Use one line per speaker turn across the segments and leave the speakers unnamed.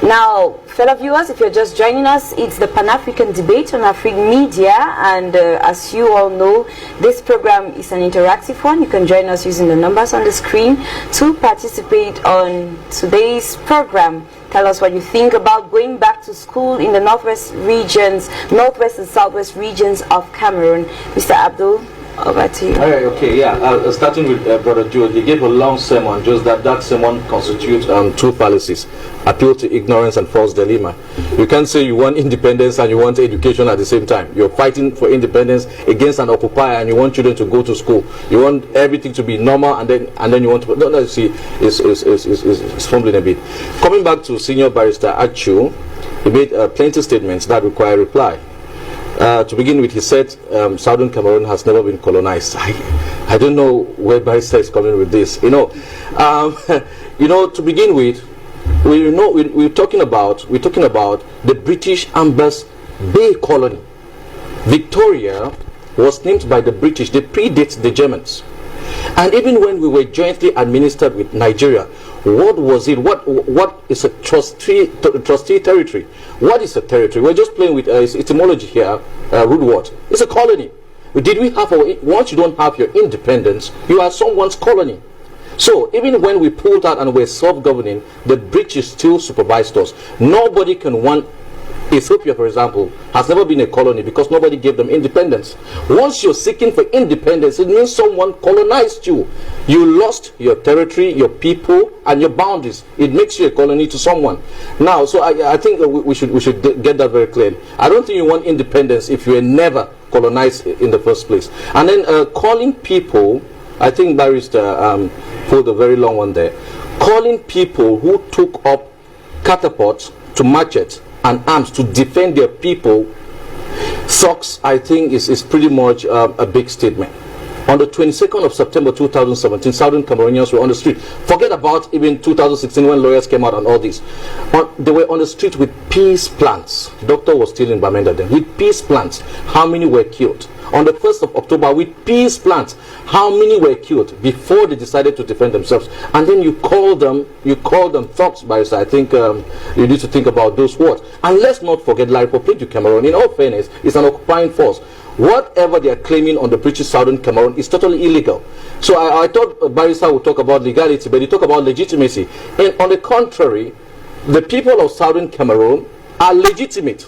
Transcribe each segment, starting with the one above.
Now, fellow viewers, if you're just joining us, it's the Pan-African debate on African media, and as you all know, this program is an interactive one. You can join us using the numbers on the screen to participate on today's program. Tell us what you think about going back to school in the northwest and southwest regions of Cameroon. Mr. Abdul, over to you.
All right, okay, yeah. Starting with Brother Joe, he gave a long sermon, just that sermon constitutes two fallacies: appeal to ignorance and false dilemma. You can't say you want independence and you want education at the same time. You're fighting for independence against an occupier, and you want children to go to school. You want everything to be normal, and then you want to. Don't see, it's fumbling a bit. Coming back to Senior Barrister Achu, he made plenty statements that require reply. To begin with, he said Southern Cameroon has never been colonized. I don't know where Barrister is coming with this. You know, to begin with, we're talking about the British AMBA's Bay Colony. Victoria was named by the British. They predate the Germans. And even when we were jointly administered with Nigeria, what was it? What is a trustee territory? What is a territory? We're just playing with etymology here, root word. It's a colony. Did we have once you don't have your independence, you are someone's colony. So even when we pulled out and were self-governing, the British still supervised us. Nobody can want Ethiopia, for example, has never been a colony because nobody gave them independence. Once you're seeking for independence, it means someone colonized you. You lost your territory, your people, and your boundaries. It makes you a colony to someone. Now, so I think we should get that very clear. I don't think you want independence if you were never colonized in the first place. And then calling people, I think Barrister pulled a very long one there. Calling people who took up catapults to machetes and arms to defend their people, thugs, I think is pretty much a big statement. On the 22nd of September 2017, Southern Cameroonians were on the street. Forget about even 2016 when lawyers came out and all this. They were on the street with peace plans. Doctor was still in Bamenda then. With peace plans, how many were killed? On the 1st of October, with peace plans, how many were killed before they decided to defend themselves? And then you call them thugs, Barrister. I think you need to think about those words. And let's not forget La République du Cameroon, in all fairness, is an occupying force. Whatever they are claiming on the British Southern Cameroon is totally illegal. So I thought Barrister would talk about legality, but he talked about legitimacy. And on the contrary, the people of Southern Cameroon are legitimate.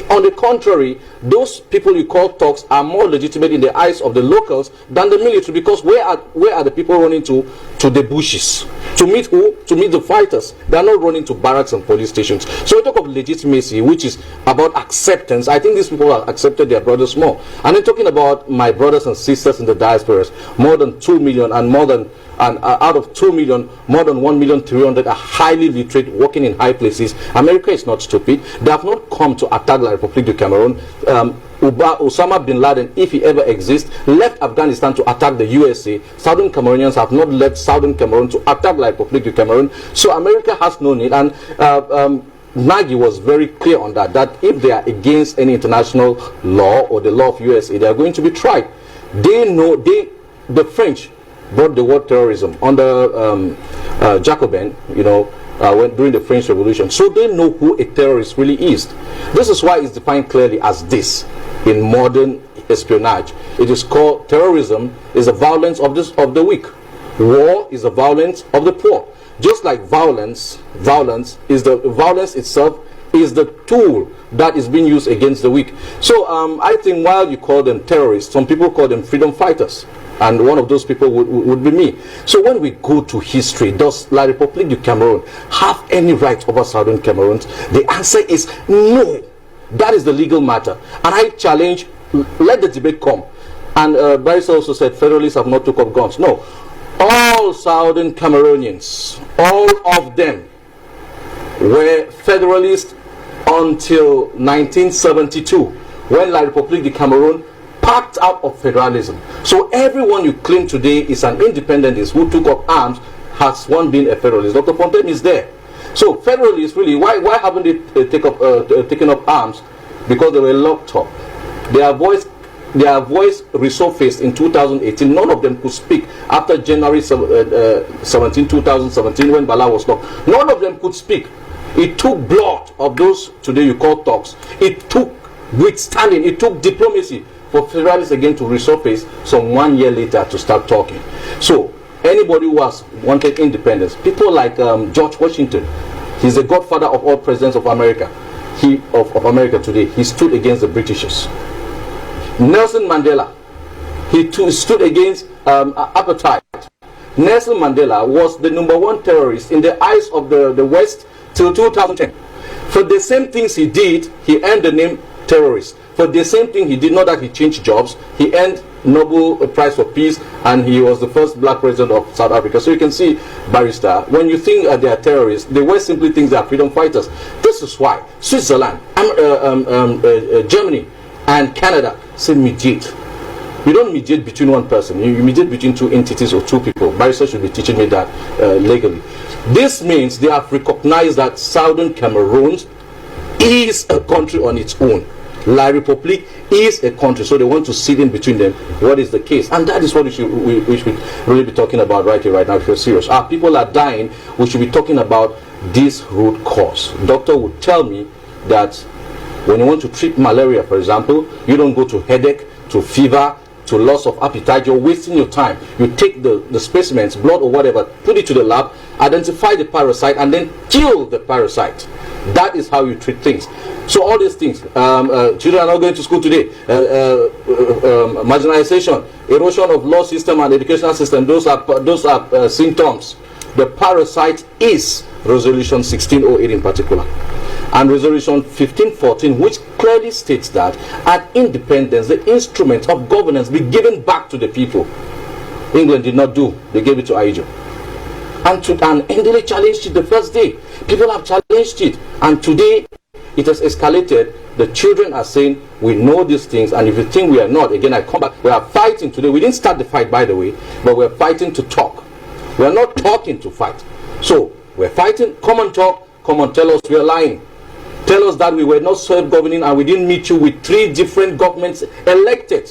On the contrary, those people you call thugs are more legitimate in the eyes of the locals than the military, because where are the people running to the bushes? To meet who? To meet the fighters. They are not running to barracks and police stations. So we talk of legitimacy, which is about acceptance. I think these people have accepted their brothers more. And then talking about my brothers and sisters in the diasporas, more than 2 million and out of 2 million, more than 1,300,000 are highly literate, working in high places. America is not stupid. They have not come to attack La République du Cameroon. Osama bin Laden, if he ever exists, left Afghanistan to attack the USA. Southern Cameroonians have not left Southern Cameroon to attack La République du Cameroon. So America has no need. And Nagy was very clear on that if they are against any international law or the law of USA, they are going to be tried. They know, the French brought the word terrorism under Jacobin, during the French Revolution. So they know who a terrorist really is. This is why it's defined clearly as this in modern espionage. It is called terrorism is the violence of the weak. War is the violence of the poor. Just like violence itself is the tool that is being used against the weak. So I think while you call them terrorists, some people call them freedom fighters. And one of those people would be me. So when we go to history, does La République du Cameroon have any right over Southern Cameroon? The answer is no. That is the legal matter. And I challenge, let the debate come. And Barrister also said federalists have not took up guns. No. All Southern Cameroonians, all of them, were federalists until 1972, when La République du Cameroon packed out of federalism. So everyone you claim today is an independentist who took up arms has one been a federalist. Dr. Fontaine is there. So federalists really, why haven't they taken up arms? Because they were locked up. Their voice resurfaced in 2018. None of them could speak after January 17, 2017, when Bala was locked. None of them could speak. It took blood of those today you call thugs. It took withstanding. It took diplomacy for federalists again to resurface some 1 year later to start talking. So anybody who has wanted independence, people like George Washington, he's the godfather of all presidents of America. Of America today, he stood against the Britishers. Nelson Mandela, he too stood against apartheid. Nelson Mandela was the #1 terrorist in the eyes of the West till 2010. For the same things he did, he earned the name terrorist. For the same thing he did, not that he changed jobs, he earned Nobel Prize for Peace, and he was the first black president of South Africa. So you can see, Barrister, when you think they are terrorists, the West simply thinks they are freedom fighters. This is why Switzerland, Germany, and Canada say mediate. You don't mediate between one person, you mediate between two entities or two people. Barrister should be teaching me that legally. This means they have recognized that Southern Cameroon is a country on its own. La Republique is a country, so they want to sit in between them. What is the case? And that is what we should really be talking about right here, right now, if you're serious. People are dying, we should be talking about this root cause. Doctor would tell me that when you want to treat malaria, for example, you don't go to headache, to fever, to loss of appetite. You're wasting your time. You take the specimens, blood or whatever, put it to the lab, identify the parasite, and then kill the parasite. That is how you treat things. So all these things, children are not going to school today, marginalization, erosion of law system and educational system, those are symptoms. The parasite is Resolution 1608 in particular, and Resolution 1514, which clearly states that at independence, the instrument of governance be given back to the people. England did not do, they gave it to Aija. And Ndele challenged it the first day. People have challenged it, and today it has escalated. The children are saying, we know these things, and if you think we are not, again I come back, we are fighting today. We didn't start the fight, by the way, but we're fighting to talk. We are not talking to fight. So we're fighting. Come and talk. Come and tell us we are lying. Tell us that we were not self-governing and we didn't meet you with 3 different governments elected.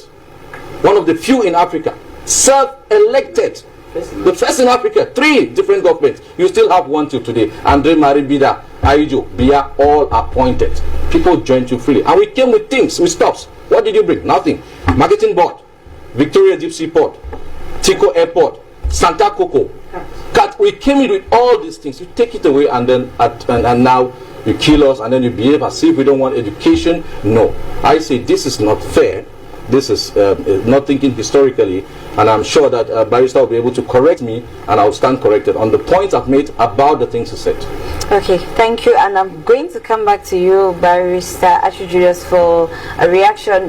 One of the few in Africa. Self-elected. The first in Africa. 3 different governments. You still have 1 till today. Andre Maribida, Aijo, Bia, all appointed. People joined you freely. And we came with things, with stops. What did you bring? Nothing. Marketing board. Victoria Deep Sea Port. Tico Airport. Santa Coco. We came in with all these things. You take it away, and then and now you kill us, and then you behave as if we don't want education. No, I say this is not fair. This is not thinking historically, and I'm sure that Barrister will be able to correct me, and I'll stand corrected on the points I've made about the things he said.
Okay, thank you, and I'm going to come back to you, Barrister Archie Julius, for a reaction.